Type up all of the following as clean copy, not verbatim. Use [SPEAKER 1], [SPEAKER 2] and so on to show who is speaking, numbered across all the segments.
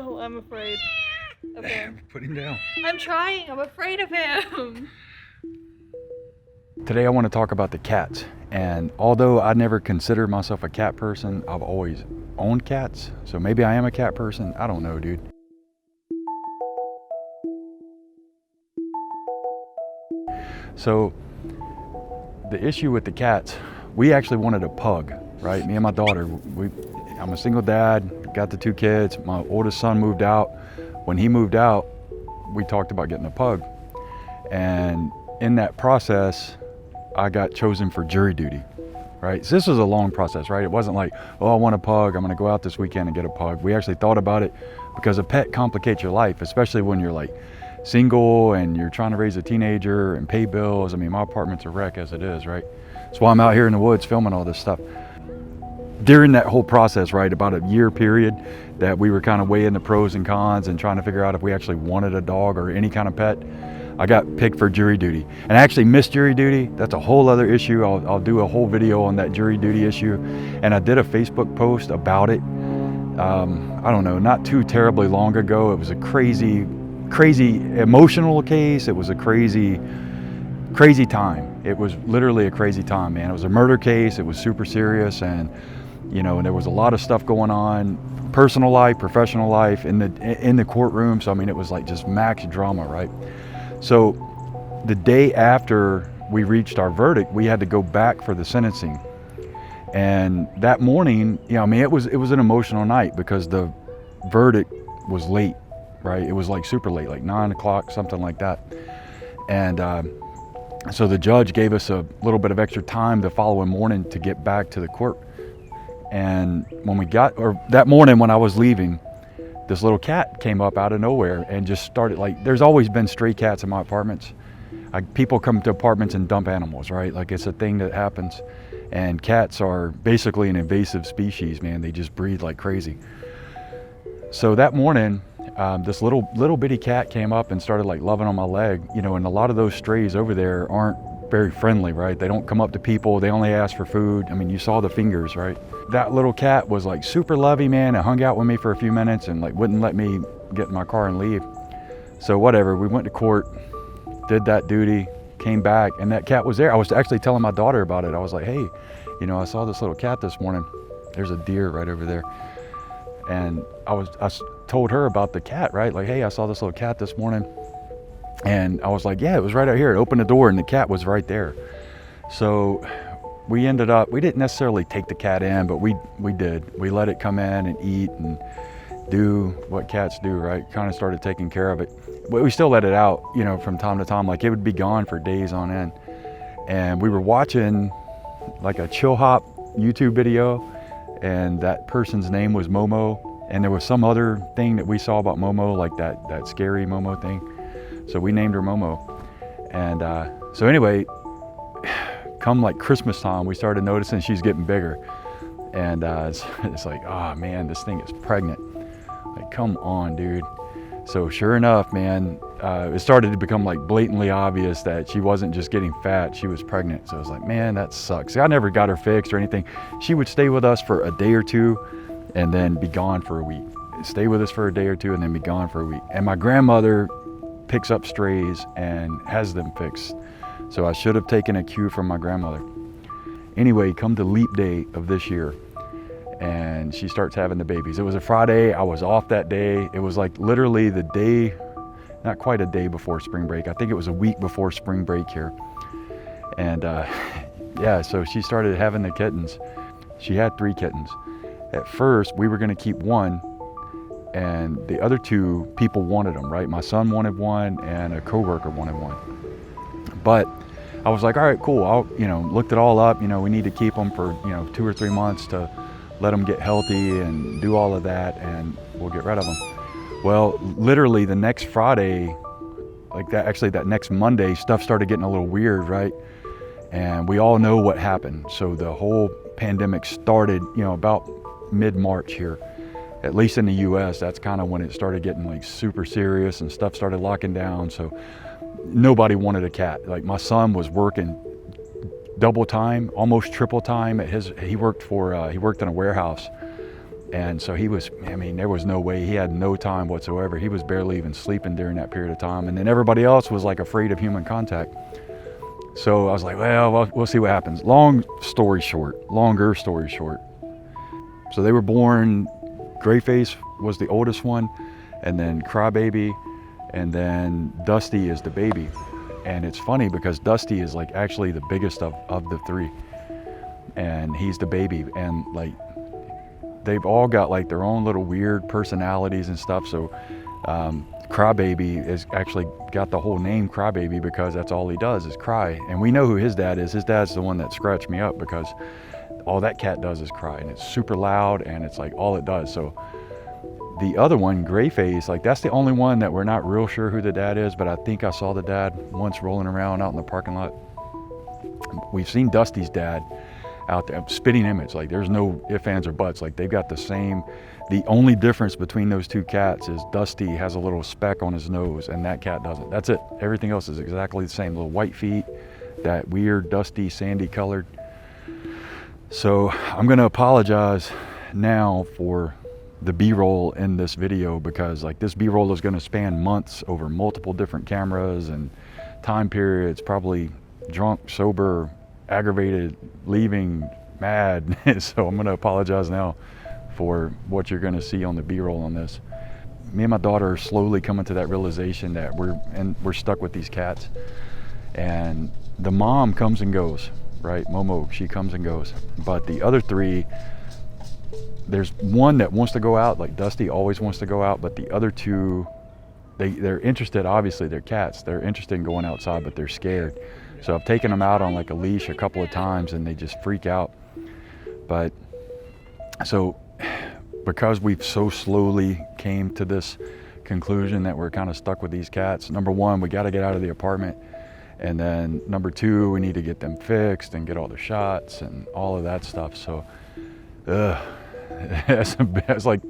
[SPEAKER 1] Oh, I'm afraid of him.
[SPEAKER 2] Put him down.
[SPEAKER 1] I'm trying. I'm afraid of him.
[SPEAKER 2] Today I want to talk about the cats. And although I never considered myself a cat person, I've always owned cats. So maybe I am a cat person. I don't know, dude. So the issue with the cats, we actually wanted a pug, right? Me and my daughter, I'm a single dad, got the 2 kids. My oldest son moved out. When he moved out, we talked about getting a pug. And in that process, I got chosen for jury duty, right? So this was a long process, right? It wasn't like, oh, I want a pug, I'm gonna go out this weekend and get a pug. We actually thought about it because a pet complicates your life, especially when you're like single and you're trying to raise a teenager and pay bills. I mean, my apartment's a wreck as it is, right? That's why I'm out here in the woods filming all this stuff. During that whole process, right, about a year period that we were kind of weighing the pros and cons and trying to figure out if we actually wanted a dog or any kind of pet, I got picked for jury duty. And I actually missed jury duty. That's a whole other issue. I'll do a whole video on that jury duty issue. And I did a Facebook post about it. I don't know, not too terribly long ago. It was a crazy emotional case. It was a crazy time. It was literally a crazy time, man. It was a murder case. It was super serious, and and there was a lot of stuff going on, personal life, professional life, in the courtroom. So I mean, it was like just max drama, right? So the day after we reached our verdict, we had to go back for the sentencing. And that morning, it was an emotional night because the verdict was late, right? It was like super late, like 9 o'clock, something like that. And so the judge gave us a little bit of extra time the following morning to get back to the court. And that morning when I was leaving, this little cat came up out of nowhere and just started, like, there's always been stray cats in my apartments. People come to apartments and dump animals, right? Like, it's a thing that happens. And cats are basically an invasive species, man. They just breed like crazy. So that morning, this little bitty cat came up and started like loving on my leg, and a lot of those strays over there aren't very friendly, right? They don't come up to people. They only ask for food. I mean, you saw the fingers, right? That little cat was like super lovey, man, and hung out with me for a few minutes and like wouldn't let me get in my car and leave. So whatever, we went to court, did that duty, came back, and that cat was there. I was actually telling my daughter about it. I was like, hey, I saw this little cat this morning. There's a deer right over there. And I told her about the cat, right? Like, hey, I saw this little cat this morning. And I was like, yeah, it was right out here. I opened the door and the cat was right there. So we didn't necessarily take the cat in, but we did. We let it come in and eat and do what cats do, right? Kind of started taking care of it. But we still let it out, from time to time. Like, it would be gone for days on end. And we were watching like a chill hop YouTube video, and that person's name was Momo. And there was some other thing that we saw about Momo, like that scary Momo thing. So we named her Momo. And so anyway, come like Christmas time, we started noticing she's getting bigger. And it's like, oh man, this thing is pregnant. Like, come on, dude. So sure enough, man, it started to become like blatantly obvious that she wasn't just getting fat, she was pregnant. So I was like, man, that sucks. I never got her fixed or anything. She would stay with us for a day or two and then be gone for a week. Stay with us for a day or two and then be gone for a week. And my grandmother picks up strays and has them fixed. So I should have taken a cue from my grandmother. Anyway, come to leap day of this year, and she starts having the babies. It was a Friday. I was off that day. It was like literally the day, not quite a day before spring break. I think it was a week before spring break here. And yeah, so she started having the kittens. She had 3 kittens. At first, we were gonna keep one, and the other 2 people wanted them, right? My son wanted one and a coworker wanted one. But I was like, all right, cool. I'll, looked it all up. We need to keep them for, 2 or 3 months to let them get healthy and do all of that, and we'll get rid of them. Well, literally the next Friday, like that, actually that next Monday, stuff started getting a little weird, right? And we all know what happened. So the whole pandemic started, about mid-March here. At least in the US, that's kind of when it started getting like super serious and stuff started locking down. So nobody wanted a cat. Like, my son was working double time, almost triple time at he worked in a warehouse, And so he was, I mean, there was no way, he had no time whatsoever. He was barely even sleeping during that period of time. And then everybody else was like afraid of human contact. So I was like, well, we'll see what happens. Longer story short. So they were born, Grayface was the oldest one, and then Crybaby, and then Dusty is the baby. And it's funny because Dusty is like actually the biggest of the three. And he's the baby. And like, they've all got like their own little weird personalities and stuff. So Crybaby is actually got the whole name Crybaby because that's all he does is cry. And we know who his dad is. His dad's the one that scratched me up because all that cat does is cry, and it's super loud, and it's like all it does. So the other one, Grayface, like that's the only one that we're not real sure who the dad is, but I think I saw the dad once rolling around out in the parking lot. We've seen Dusty's dad out there, spitting image, like there's no ifs, ands, or buts. Like they've got the same. The only difference between those two cats is Dusty has a little speck on his nose and that cat doesn't. That's it. Everything else is exactly the same. Little white feet, that weird dusty sandy colored. So I'm gonna apologize now for the B-roll in this video, because like this B-roll is gonna span months over multiple different cameras and time periods, probably drunk, sober, aggravated, leaving, mad. So I'm gonna apologize now for what you're gonna see on the B-roll on this. Me and my daughter are slowly coming to that realization that we're stuck with these cats, and the mom comes and goes, right? Momo, she comes and goes, but the other three, there's one that wants to go out, like Dusty always wants to go out, but the other two, they're interested, obviously they're cats, they're interested in going outside, but they're scared. So I've taken them out on like a leash a couple of times and they just freak out. But so because we've so slowly came to this conclusion that we're kind of stuck with these cats, number one, we got to get out of the apartment. And then number two, we need to get them fixed and get all the shots and all of that stuff. So it's like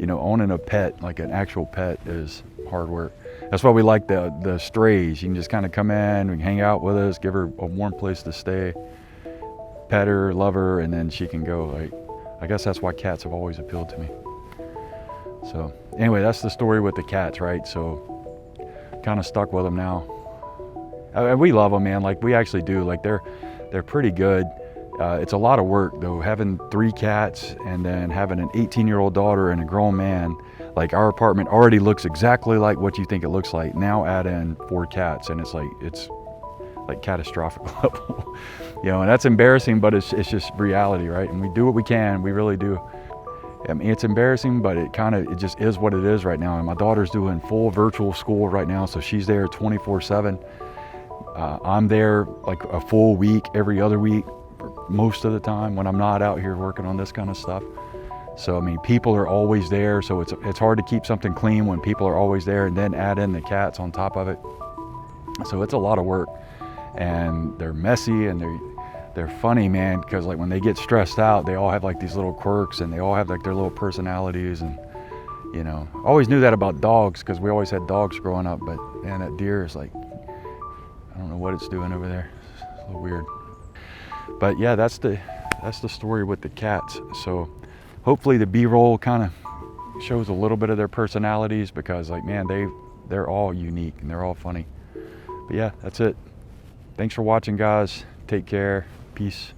[SPEAKER 2] owning a pet, like an actual pet, is hard work. That's why we like the strays. You can just kind of come in, we can hang out with us, give her a warm place to stay, pet her, love her, and then she can go. Like, I guess that's why cats have always appealed to me. So anyway, that's the story with the cats, right? So kind of stuck with them now. We love them, man. Like we actually do. Like they're pretty good. It's a lot of work though, having 3 cats and then having an 18-year-old daughter and a grown man. Like our apartment already looks exactly like what you think it looks like. Now add in 4 cats and it's like catastrophic level. And that's embarrassing, but it's just reality, right? And we do what we can, we really do. I mean, it's embarrassing, but it just is what it is right now. And my daughter's doing full virtual school right now, so she's there 24/7. I'm there like a full week, every other week, most of the time when I'm not out here working on this kind of stuff. So, I mean, people are always there, so it's hard to keep something clean when people are always there, and then add in the cats on top of it. So it's a lot of work, and they're messy and they're funny, man, because like when they get stressed out, they all have like these little quirks and they all have like their little personalities. And I always knew that about dogs because we always had dogs growing up, but man, that deer is like, I don't know what it's doing over there. It's a little weird. But yeah, that's the story with the cats. So hopefully the B-roll kind of shows a little bit of their personalities, because like, man, they're all unique and they're all funny. But yeah, that's it. Thanks for watching, guys. Take care. Peace.